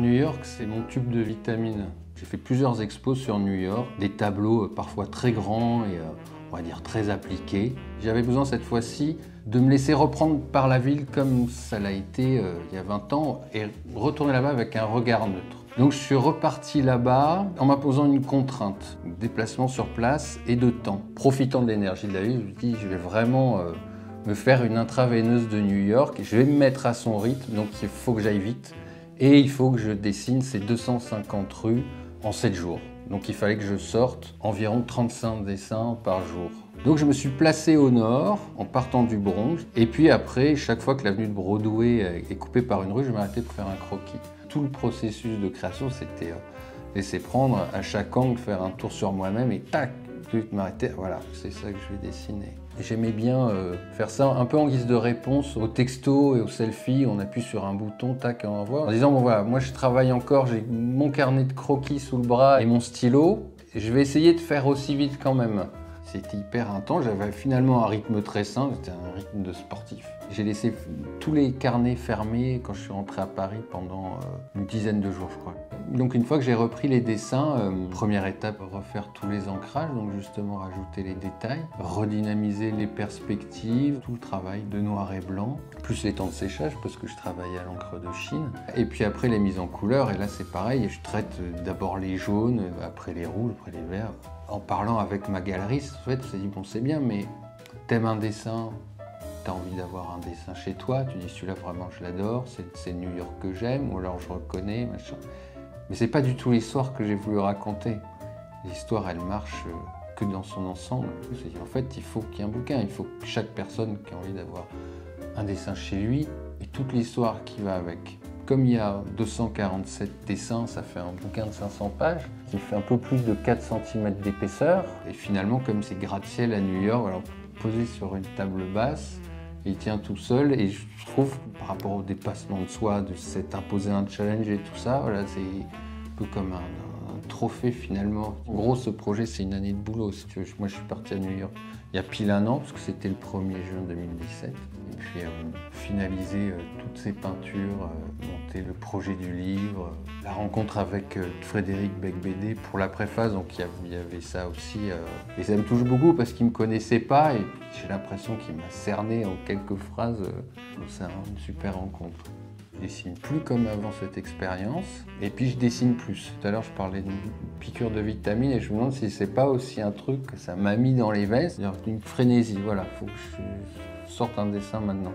New York, c'est mon tube de vitamine. J'ai fait plusieurs expos sur New York, des tableaux parfois très grands et on va dire très appliqués. J'avais besoin cette fois-ci de me laisser reprendre par la ville comme ça l'a été il y a 20 ans et retourner là-bas avec un regard neutre. Donc je suis reparti là-bas en m'imposant une contrainte, déplacement sur place et de temps. Profitant de l'énergie de la ville, je me dis je vais vraiment me faire une intraveineuse de New York et je vais me mettre à son rythme, donc il faut que j'aille vite et il faut que je dessine ces 250 rues en 7 jours. Donc il fallait que je sorte environ 35 dessins par jour. Donc je me suis placé au nord en partant du Bronx et puis après, chaque fois que l'avenue de Broadway est coupée par une rue, je m'arrêtais pour faire un croquis. Tout le processus de création, c'était laisser prendre à chaque angle, faire un tour sur moi-même et tac, m'arrêter. Voilà, c'est ça que je vais dessiner. J'aimais bien faire ça un peu en guise de réponse aux textos et aux selfies. On appuie sur un bouton, tac, et on envoie. En disant, bon voilà, moi je travaille encore, j'ai mon carnet de croquis sous le bras et mon stylo. Et je vais essayer de faire aussi vite quand même. C'était hyper intense, j'avais finalement un rythme très sain, c'était un rythme de sportif. J'ai laissé tous les carnets fermés quand je suis rentré à Paris pendant une dizaine de jours, je crois. Donc une fois que j'ai repris les dessins, première étape, refaire tous les ancrages, donc justement rajouter les détails, redynamiser les perspectives, tout le travail de noir et blanc, plus les temps de séchage parce que je travaillais à l'encre de Chine. Et puis après les mises en couleur, et là c'est pareil, je traite d'abord les jaunes, après les rouges, après les verts. En parlant avec ma galeriste, en fait, on s'est dit, bon c'est bien, mais t'aimes un dessin, t'as envie d'avoir un dessin chez toi, tu dis celui-là vraiment je l'adore, c'est New York que j'aime, ou alors je reconnais, machin. Mais c'est pas du tout l'histoire que j'ai voulu raconter. L'histoire, elle marche que dans son ensemble. Je me suis dit, en fait, il faut qu'il y ait un bouquin, il faut que chaque personne qui a envie d'avoir un dessin chez lui et toute l'histoire qui va avec. Comme il y a 247 dessins, ça fait un bouquin de 500 pages, qui fait un peu plus de 4 cm d'épaisseur. Et finalement, comme c'est gratte-ciel à New York, alors, posé sur une table basse, il tient tout seul. Et je trouve, par rapport au dépassement de soi, de s'être imposé un challenge et tout ça, voilà, c'est un peu comme un trophée finalement. En gros, ce projet, c'est une année de boulot. Si tu veux. Moi, je suis parti à New York il y a pile un an, parce que c'était le 1er juin 2017. Et puis, finaliser toutes ces peintures, monter le projet du livre, la rencontre avec Frédéric Becbédé pour la préface, donc il y avait ça aussi. Et ça me touche beaucoup parce qu'il ne me connaissait pas et j'ai l'impression qu'il m'a cerné en quelques phrases. Donc c'est une super rencontre. Je dessine plus comme avant cette expérience et puis je dessine plus. Tout à l'heure je parlais d'une piqûre de vitamine et je me demande si c'est pas aussi un truc que ça m'a mis dans les veines, c'est-à-dire une frénésie. Voilà, faut que je sorte un dessin maintenant.